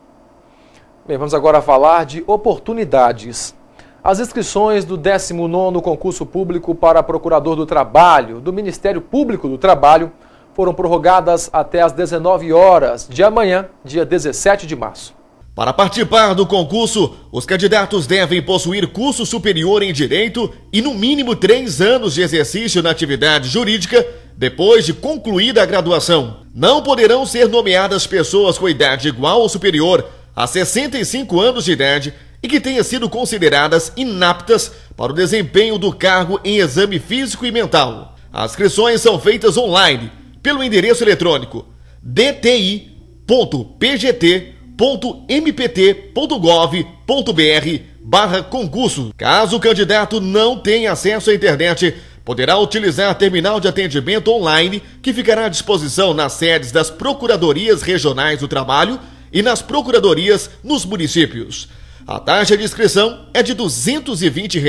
Bem, vamos agora falar de oportunidades. As inscrições do 19º concurso público para procurador do trabalho do Ministério Público do Trabalho foram prorrogadas até às 19 horas de amanhã, dia 17 de março. Para participar do concurso, os candidatos devem possuir curso superior em Direito e no mínimo 3 anos de exercício na atividade jurídica depois de concluída a graduação. Não poderão ser nomeadas pessoas com idade igual ou superior a 65 anos de idade e que tenham sido consideradas inaptas para o desempenho do cargo em exame físico e mental. As inscrições são feitas online pelo endereço eletrônico dti.pgt.mpt.gov.br/concurso. Caso o candidato não tenha acesso à internet, poderá utilizar terminal de atendimento online que ficará à disposição nas sedes das Procuradorias Regionais do Trabalho e nas Procuradorias nos municípios. A taxa de inscrição é de R$ 220.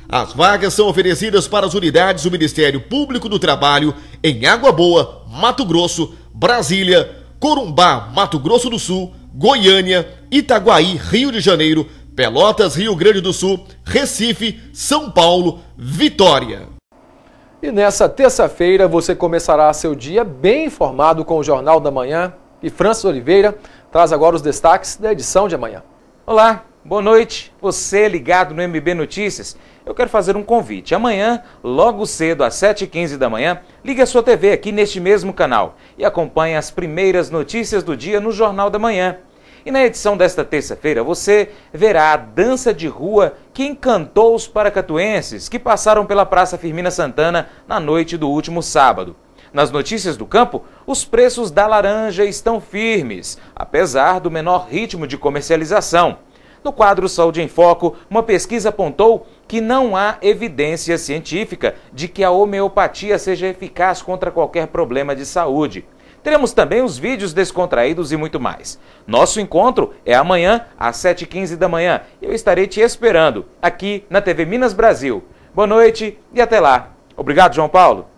As vagas são oferecidas para as unidades do Ministério Público do Trabalho em Água Boa, Mato Grosso, Brasília, Corumbá, Mato Grosso do Sul, Goiânia, Itaguaí, Rio de Janeiro, Pelotas, Rio Grande do Sul, Recife, São Paulo, Vitória. E nessa terça-feira você começará seu dia bem informado com o Jornal da Manhã. E Francis Oliveira traz agora os destaques da edição de amanhã. Olá, boa noite. Você ligado no MB Notícias. Eu quero fazer um convite. Amanhã, logo cedo, às 7h15 da manhã, ligue a sua TV aqui neste mesmo canal e acompanhe as primeiras notícias do dia no Jornal da Manhã. E na edição desta terça-feira você verá a dança de rua que encantou os paracatuenses que passaram pela Praça Firmina Santana na noite do último sábado. Nas notícias do campo, os preços da laranja estão firmes, apesar do menor ritmo de comercialização. No quadro Saúde em Foco, uma pesquisa apontou que não há evidência científica de que a homeopatia seja eficaz contra qualquer problema de saúde. Teremos também os vídeos descontraídos e muito mais. Nosso encontro é amanhã, às 7h15 da manhã. Eu estarei te esperando aqui na TV Minas Brasil. Boa noite e até lá. Obrigado, João Paulo.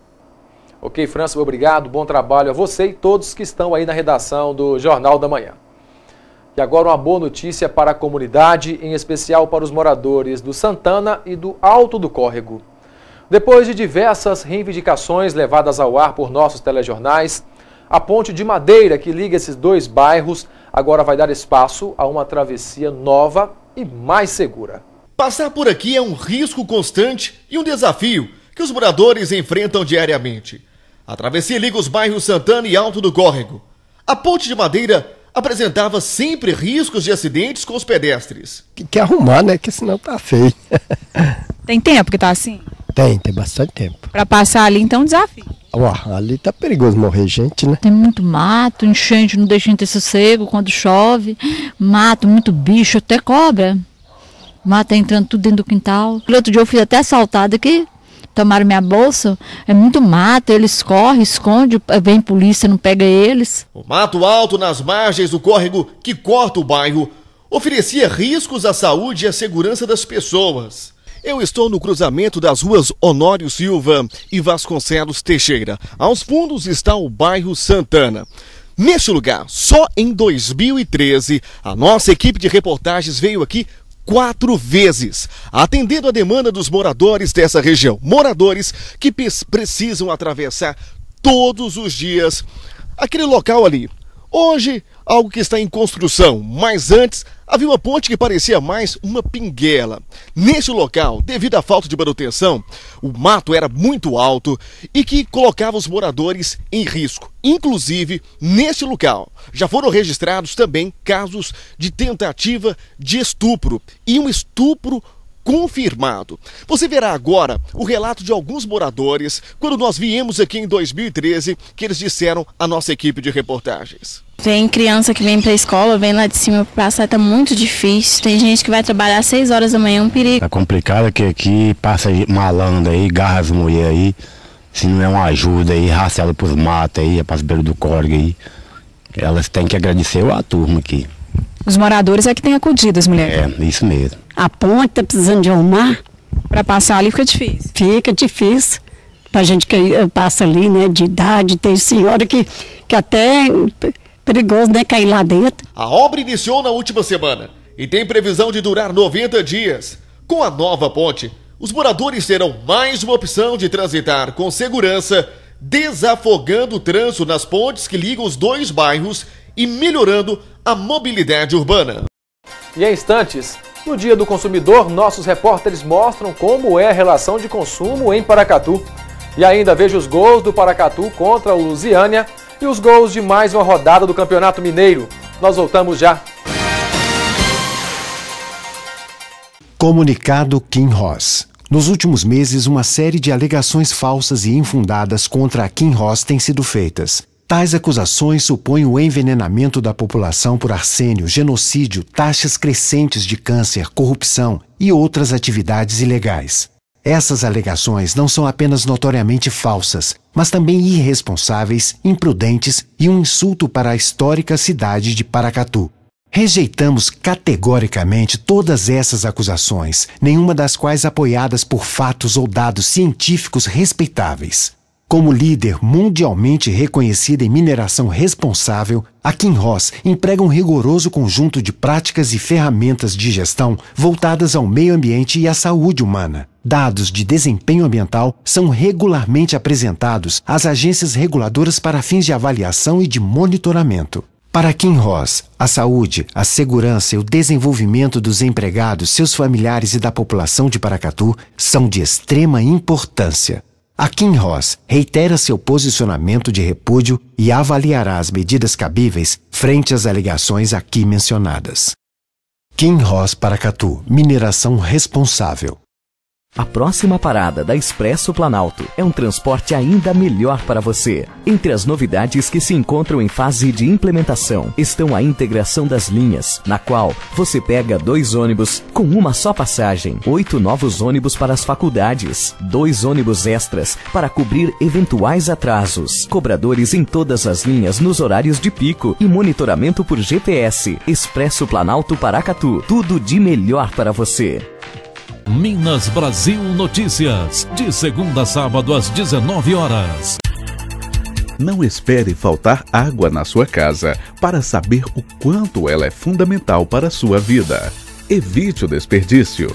Ok, França, obrigado. Bom trabalho a você e todos que estão aí na redação do Jornal da Manhã. E agora uma boa notícia para a comunidade, em especial para os moradores do Santana e do Alto do Córrego. Depois de diversas reivindicações levadas ao ar por nossos telejornais, a ponte de madeira que liga esses dois bairros agora vai dar espaço a uma travessia nova e mais segura. Passar por aqui é um risco constante e um desafio que os moradores enfrentam diariamente. A travessia liga os bairros Santana e Alto do Córrego. A ponte de madeira apresentava sempre riscos de acidentes com os pedestres. Tem que arrumar, né? Que senão tá feio. Tem tempo que tá assim? Tem bastante tempo. Para passar ali, então, desafio. Ó, ali tá perigoso morrer gente, né? Tem muito mato, enchente, não deixa ter sossego quando chove. Mato, muito bicho, até cobra. Mato entrando tudo dentro do quintal. Outro dia eu fui até assaltada aqui. Tomaram minha bolsa, é muito mato, eles correm, escondem, vem polícia, não pega eles. O mato alto nas margens do córrego que corta o bairro oferecia riscos à saúde e à segurança das pessoas. Eu estou no cruzamento das ruas Honório Silva e Vasconcelos Teixeira. Aos fundos está o bairro Santana. Neste lugar, só em 2013, a nossa equipe de reportagens veio aqui 4 vezes, atendendo a demanda dos moradores dessa região. Moradores que precisam atravessar todos os dias aquele local ali. Hoje, algo que está em construção, mas antes havia uma ponte que parecia mais uma pinguela. Neste local, devido à falta de manutenção, o mato era muito alto e que colocava os moradores em risco. Inclusive, neste local, já foram registrados também casos de tentativa de estupro e um estupro confirmado. Você verá agora o relato de alguns moradores quando nós viemos aqui em 2013, que eles disseram à nossa equipe de reportagens. Tem criança que vem para a escola, vem lá de cima para passar, tá muito difícil. Tem gente que vai trabalhar às 6 horas da manhã, um perigo. Tá complicado que aqui passa malandro aí, garra as mulheres aí, se não é uma ajuda aí, raça ela pros matos aí, para as beiras do córrego aí. Elas têm que agradecer a turma aqui. Os moradores é que têm acudido as mulheres. É, isso mesmo. A ponte tá precisando de arrumar. Para passar ali fica difícil. Fica difícil. Pra gente que passa ali, né, de idade, tem senhora que até é perigoso, né, cair lá dentro. A obra iniciou na última semana e tem previsão de durar 90 dias. Com a nova ponte, os moradores terão mais uma opção de transitar com segurança, desafogando o trânsito nas pontes que ligam os dois bairros e melhorando a mobilidade urbana. E em instantes, no Dia do Consumidor, nossos repórteres mostram como é a relação de consumo em Paracatu. E ainda veja os gols do Paracatu contra o Lusiânia e os gols de mais uma rodada do Campeonato Mineiro. Nós voltamos já. Comunicado Kinross. Nos últimos meses, uma série de alegações falsas e infundadas contra a Kinross tem sido feitas. Tais acusações supõem o envenenamento da população por arsênio, genocídio, taxas crescentes de câncer, corrupção e outras atividades ilegais. Essas alegações não são apenas notoriamente falsas, mas também irresponsáveis, imprudentes e um insulto para a histórica cidade de Paracatu. Rejeitamos categoricamente todas essas acusações, nenhuma das quais apoiadas por fatos ou dados científicos respeitáveis. Como líder mundialmente reconhecida em mineração responsável, a Kinross emprega um rigoroso conjunto de práticas e ferramentas de gestão voltadas ao meio ambiente e à saúde humana. Dados de desempenho ambiental são regularmente apresentados às agências reguladoras para fins de avaliação e de monitoramento. Para a Kinross, a saúde, a segurança e o desenvolvimento dos empregados, seus familiares e da população de Paracatu são de extrema importância. A Kinross reitera seu posicionamento de repúdio e avaliará as medidas cabíveis frente às alegações aqui mencionadas. Kinross Paracatu, mineração responsável. A próxima parada da Expresso Planalto é um transporte ainda melhor para você. Entre as novidades que se encontram em fase de implementação estão a integração das linhas, na qual você pega 2 ônibus com uma só passagem, 8 novos ônibus para as faculdades, 2 ônibus extras para cobrir eventuais atrasos, cobradores em todas as linhas nos horários de pico e monitoramento por GPS. Expresso Planalto Paracatu, tudo de melhor para você. Minas Brasil Notícias, de segunda a sábado às 19 horas. Não espere faltar água na sua casa para saber o quanto ela é fundamental para a sua vida. Evite o desperdício.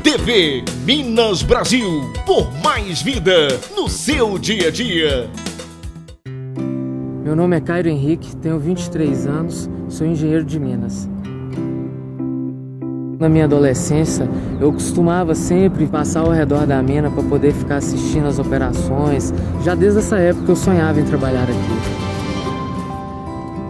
TV Minas Brasil, por mais vida no seu dia a dia. Meu nome é Cairo Henrique, tenho 23 anos, sou engenheiro de Minas. Na minha adolescência, eu costumava sempre passar ao redor da mina para poder ficar assistindo as operações. Já desde essa época eu sonhava em trabalhar aqui.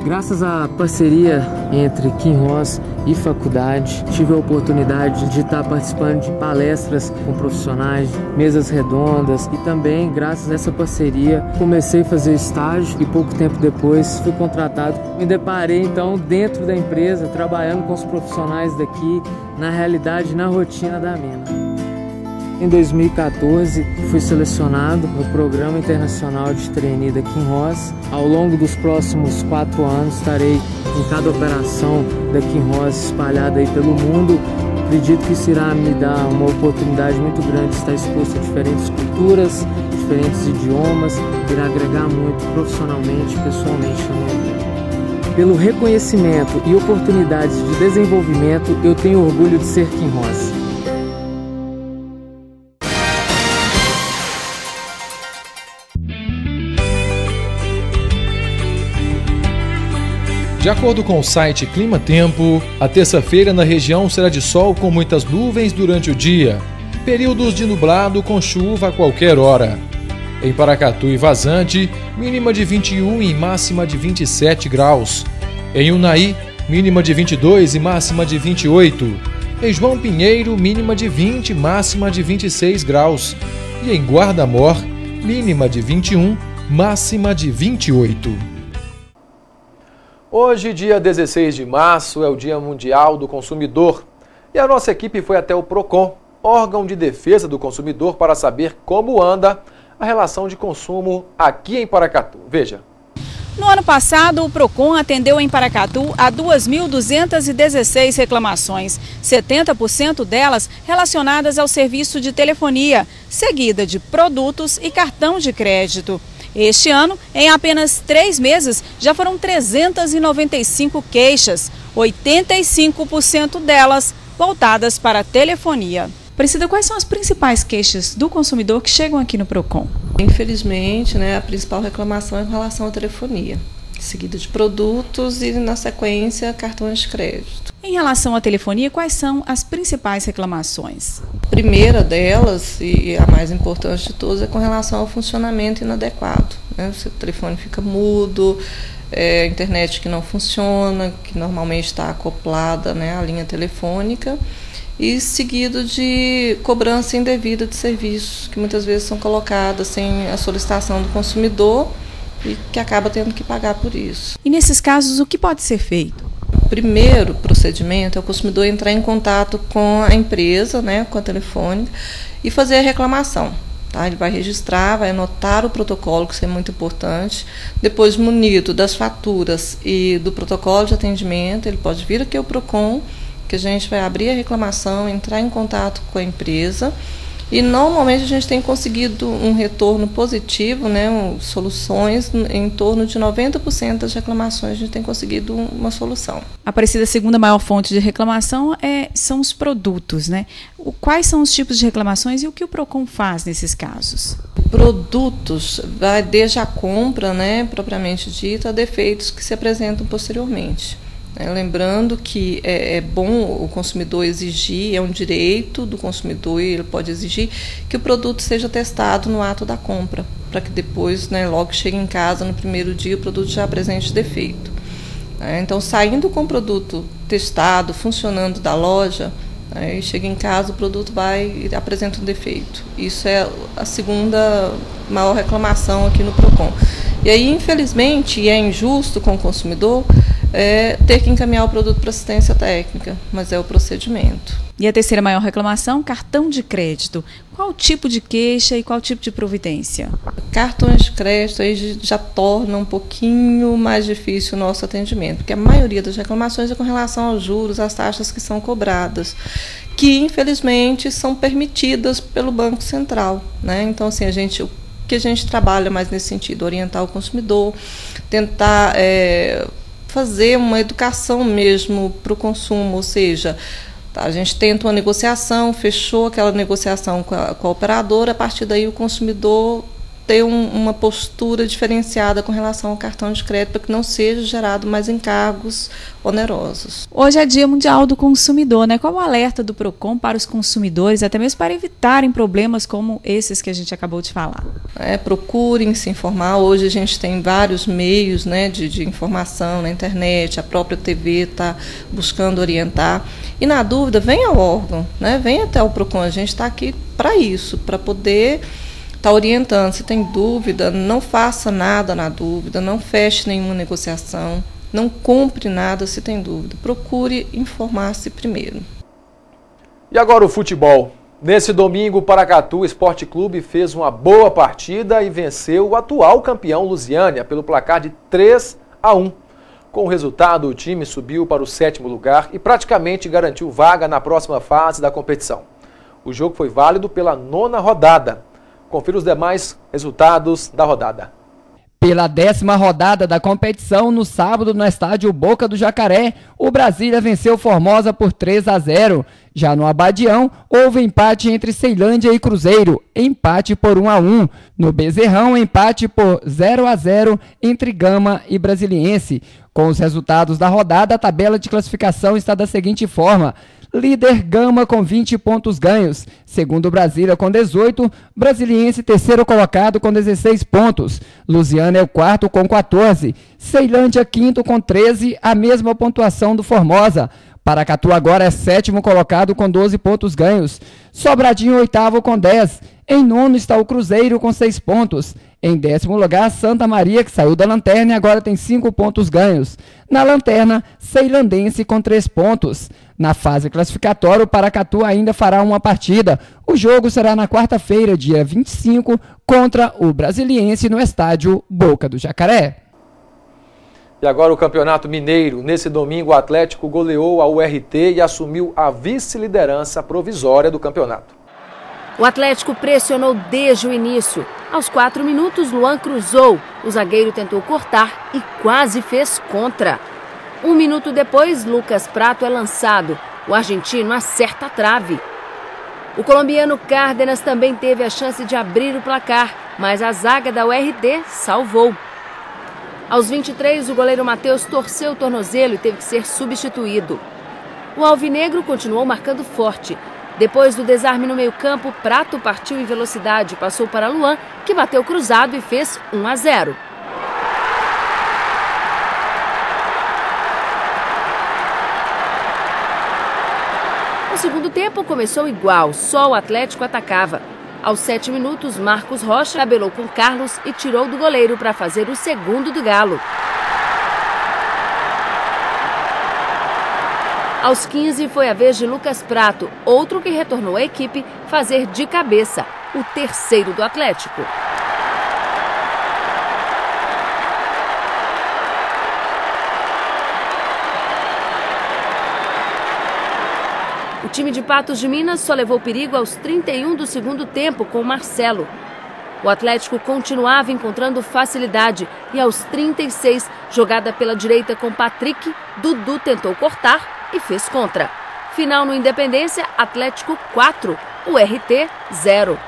Graças à parceria entre Kinross e faculdade, tive a oportunidade de estar participando de palestras com profissionais, mesas redondas e também, graças a essa parceria, comecei a fazer estágio e pouco tempo depois fui contratado. Me deparei então dentro da empresa, trabalhando com os profissionais daqui, na realidade, na rotina da mina. Em 2014, fui selecionado no Programa Internacional de Trainee da Kinross. Ao longo dos próximos 4 anos, estarei em cada operação da Kinross espalhada aí pelo mundo. Acredito que isso irá me dar uma oportunidade muito grande de estar exposto a diferentes culturas, diferentes idiomas, irá agregar muito profissionalmente e pessoalmente na minha vida. Pelo reconhecimento e oportunidades de desenvolvimento, eu tenho orgulho de ser Kinross. De acordo com o site Clima Tempo, a terça-feira na região será de sol com muitas nuvens durante o dia, períodos de nublado com chuva a qualquer hora. Em Paracatu e Vazante, mínima de 21 e máxima de 27 graus. Em Unai, mínima de 22 e máxima de 28. Em João Pinheiro, mínima de 20 e máxima de 26 graus. E em Guarda-Mor, mínima de 21, máxima de 28. Hoje, dia 16 de março, é o Dia Mundial do Consumidor e a nossa equipe foi até o PROCON, órgão de defesa do consumidor, para saber como anda a relação de consumo aqui em Paracatu. Veja. No ano passado, o PROCON atendeu em Paracatu a 2.216 reclamações, 70% delas relacionadas ao serviço de telefonia, seguida de produtos e cartão de crédito. Este ano, em apenas 3 meses, já foram 395 queixas, 85% delas voltadas para a telefonia. Priscila, quais são as principais queixas do consumidor que chegam aqui no PROCON? Infelizmente, a principal reclamação é com relação à telefonia, seguida de produtos e, na sequência, cartões de crédito. Em relação à telefonia, quais são as principais reclamações? A primeira delas, e a mais importante de todas, é com relação ao funcionamento inadequado. O seu telefone fica mudo, a internet que não funciona, que normalmente está acoplada à linha telefônica, e seguido de cobrança indevida de serviços, que muitas vezes são colocadas sem a solicitação do consumidor e que acaba tendo que pagar por isso. E nesses casos, o que pode ser feito? O primeiro procedimento é o consumidor entrar em contato com a empresa, com a telefônica, e fazer a reclamação. Ele vai registrar, vai anotar o protocolo, que isso é muito importante. Depois, munido das faturas e do protocolo de atendimento, ele pode vir aqui ao PROCON, que a gente vai abrir a reclamação, entrar em contato com a empresa, e normalmente a gente tem conseguido um retorno positivo, soluções em torno de 90% das reclamações, a gente tem conseguido uma solução. Aparecida, a segunda maior fonte de reclamação são os produtos, Quais são os tipos de reclamações e o que o PROCON faz nesses casos? Produtos vai desde a compra, propriamente dita, a defeitos que se apresentam posteriormente. Lembrando que é bom o consumidor exigir, é um direito do consumidor, e ele pode exigir que o produto seja testado no ato da compra, para que depois, logo que chegue em casa, no primeiro dia, o produto já apresente defeito. Então, saindo com o produto testado, funcionando da loja, e chega em casa, o produto vai e apresenta um defeito. Isso é a segunda maior reclamação aqui no PROCON. E aí, infelizmente, e é injusto com o consumidor, ter que encaminhar o produto para assistência técnica, mas é o procedimento. E a terceira maior reclamação, cartão de crédito. Qual tipo de queixa e qual tipo de providência? Cartões de crédito aí já torna um pouquinho mais difícil o nosso atendimento, porque a maioria das reclamações é com relação aos juros, às taxas que são cobradas, que infelizmente são permitidas pelo Banco Central. Então, assim, o que a gente trabalha mais nesse sentido, orientar o consumidor, tentar fazer uma educação mesmo para o consumo, ou seja, a gente tenta uma negociação, fechou aquela negociação com a operadora, a partir daí o consumidor ter uma postura diferenciada com relação ao cartão de crédito, para que não seja gerado mais encargos onerosos. Hoje é Dia Mundial do Consumidor, Qual o alerta do PROCON para os consumidores, até mesmo para evitarem problemas como esses que a gente acabou de falar? Procurem se informar. Hoje a gente tem vários meios de informação na internet, a própria TV está buscando orientar. E na dúvida, venha ao órgão, venha até o PROCON, a gente está aqui para isso, para poder está orientando. Se tem dúvida, não faça nada na dúvida, não feche nenhuma negociação, não compre nada se tem dúvida. Procure informar-se primeiro. E agora o futebol. Nesse domingo, o Paracatu Esporte Clube fez uma boa partida e venceu o atual campeão Lusiânia pelo placar de 3-1. Com o resultado, o time subiu para o 7º lugar e praticamente garantiu vaga na próxima fase da competição. O jogo foi válido pela 9ª rodada. Confira os demais resultados da rodada. Pela 10ª rodada da competição, no sábado, no estádio Boca do Jacaré, o Brasília venceu Formosa por 3-0. Já no Abadião, houve empate entre Ceilândia e Cruzeiro, empate por 1-1. No Bezerrão, empate por 0-0 entre Gama e Brasiliense. Com os resultados da rodada, a tabela de classificação está da seguinte forma: líder Gama com 20 pontos ganhos, segundo Brasília com 18, Brasiliense terceiro colocado com 16 pontos, Lusiânia é o quarto com 14, Ceilândia quinto com 13, a mesma pontuação do Formosa. Paracatu agora é 7º colocado com 12 pontos ganhos, Sobradinho 8º com 10, em 9º está o Cruzeiro com 6 pontos, em 10º lugar Santa Maria, que saiu da lanterna e agora tem 5 pontos ganhos. Na lanterna, Ceilandense com 3 pontos. Na fase classificatória, o Paracatu ainda fará uma partida. O jogo será na quarta-feira, dia 25, contra o Brasiliense no estádio Boca do Jacaré. E agora o Campeonato Mineiro. Nesse domingo, o Atlético goleou a URT e assumiu a vice-liderança provisória do campeonato. O Atlético pressionou desde o início. Aos 4 minutos, Luan cruzou. O zagueiro tentou cortar e quase fez contra. 1 minuto depois, Lucas Prato é lançado. O argentino acerta a trave. O colombiano Cárdenas também teve a chance de abrir o placar, mas a zaga da URT salvou. Aos 23, o goleiro Matheus torceu o tornozelo e teve que ser substituído. O alvinegro continuou marcando forte. Depois do desarme no meio-campo, Prato partiu em velocidade, passou para Luan, que bateu cruzado e fez 1-0. O segundo tempo começou igual, só o Atlético atacava. Aos 7 minutos, Marcos Rocha tabelou com Carlos e tirou do goleiro para fazer o segundo do Galo. Aos 15 foi a vez de Lucas Prato, outro que retornou à equipe, fazer de cabeça, o terceiro do Atlético. O time de Patos de Minas só levou perigo aos 31 do segundo tempo com Marcelo. O Atlético continuava encontrando facilidade e aos 36, jogada pela direita com Patrick, Dudu tentou cortar e fez contra. Final no Independência, Atlético 4, URT 0.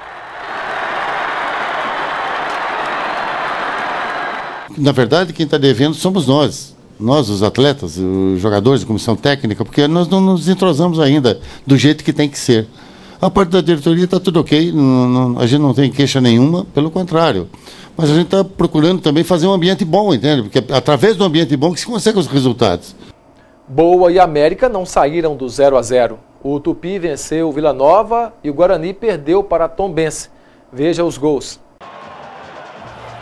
Na verdade, quem está devendo somos nós. Nós, os atletas, os jogadores, a comissão técnica, porque nós não nos entrosamos ainda do jeito que tem que ser. A parte da diretoria está tudo ok, a gente não tem queixa nenhuma, pelo contrário. Mas a gente está procurando também fazer um ambiente bom, entende? Porque é através do ambiente bom que se consegue os resultados. Boa e América não saíram do 0-0. O Tupi venceu o Vila Nova e o Guarani perdeu para a Tombense. Veja os gols.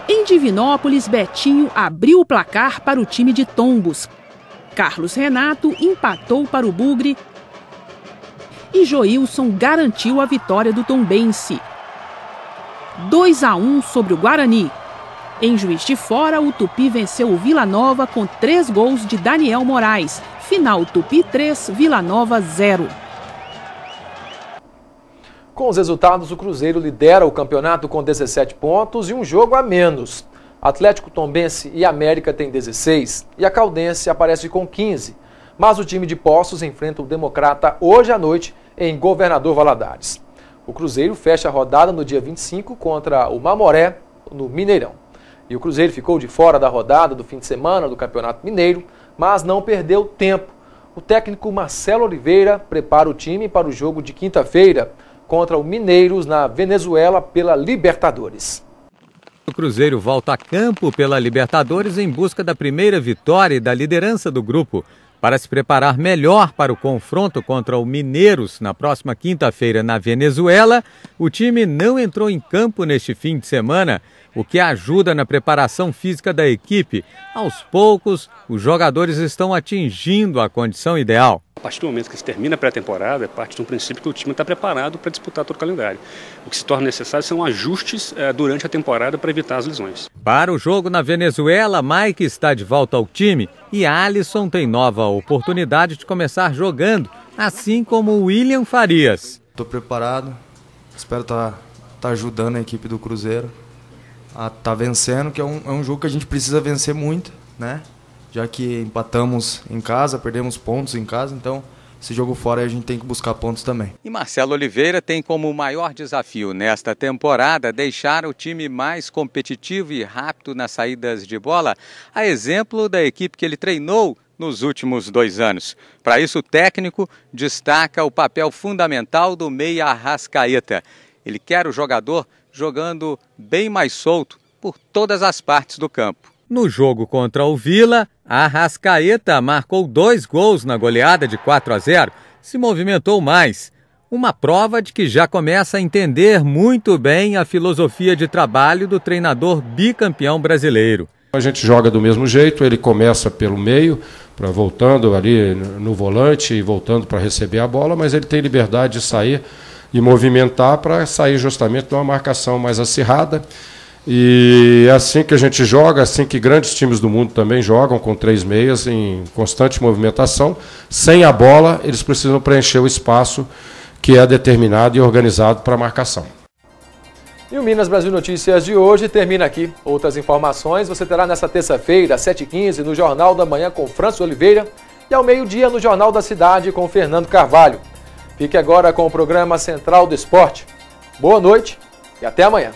Em Divinópolis, Betinho abriu o placar para o time de Tombos. Carlos Renato empatou para o Bugre e Joilson garantiu a vitória do Tombense. 2-1 sobre o Guarani. Em Juiz de Fora, o Tupi venceu o Vila Nova com 3 gols de Daniel Moraes. Final Tupi 3, Vila Nova 0. Com os resultados, o Cruzeiro lidera o campeonato com 17 pontos e um jogo a menos. Atlético, Tombense e América têm 16 e a Caldense aparece com 15. Mas o time de Poços enfrenta o Democrata hoje à noite em Governador Valadares. O Cruzeiro fecha a rodada no dia 25 contra o Mamoré, no Mineirão. E o Cruzeiro ficou de fora da rodada do fim de semana do Campeonato Mineiro, mas não perdeu tempo. O técnico Marcelo Oliveira prepara o time para o jogo de quinta-feira contra o Mineiros na Venezuela pela Libertadores. O Cruzeiro volta a campo pela Libertadores em busca da primeira vitória e da liderança do grupo. Para se preparar melhor para o confronto contra o Mineiros na próxima quinta-feira na Venezuela, o time não entrou em campo neste fim de semana, o que ajuda na preparação física da equipe. Aos poucos, os jogadores estão atingindo a condição ideal. A partir do momento que se termina a pré-temporada, é parte de um princípio que o time está preparado para disputar todo o calendário. O que se torna necessário são ajustes durante a temporada para evitar as lesões. Para o jogo na Venezuela, Mike está de volta ao time e Alisson tem nova oportunidade de começar jogando, assim como o William Farias. Estou preparado, espero estar ajudando a equipe do Cruzeiro a estar vencendo, que é um jogo que a gente precisa vencer muito, né? Já que empatamos em casa, perdemos pontos em casa, então esse jogo fora a gente tem que buscar pontos também. E Marcelo Oliveira tem como maior desafio nesta temporada deixar o time mais competitivo e rápido nas saídas de bola, a exemplo da equipe que ele treinou nos últimos 2 anos. Para isso, o técnico destaca o papel fundamental do meia Arrascaeta. Ele quer o jogador jogando bem mais solto por todas as partes do campo. No jogo contra o Vila, Arrascaeta marcou 2 gols na goleada de 4-0, se movimentou mais. Uma prova de que já começa a entender muito bem a filosofia de trabalho do treinador bicampeão brasileiro. A gente joga do mesmo jeito, ele começa pelo meio, voltando ali no volante e voltando para receber a bola, mas ele tem liberdade de sair e movimentar para sair justamente de uma marcação mais acirrada. E é assim que a gente joga, assim que grandes times do mundo também jogam, com 3 meias em constante movimentação. Sem a bola, eles precisam preencher o espaço que é determinado e organizado para a marcação. E o Minas Brasil Notícias de hoje termina aqui. Outras informações você terá nesta terça-feira, às 7h15, no Jornal da Manhã com Francis Oliveira e ao meio-dia no Jornal da Cidade com Fernando Carvalho. Fique agora com o programa Central do Esporte. Boa noite e até amanhã.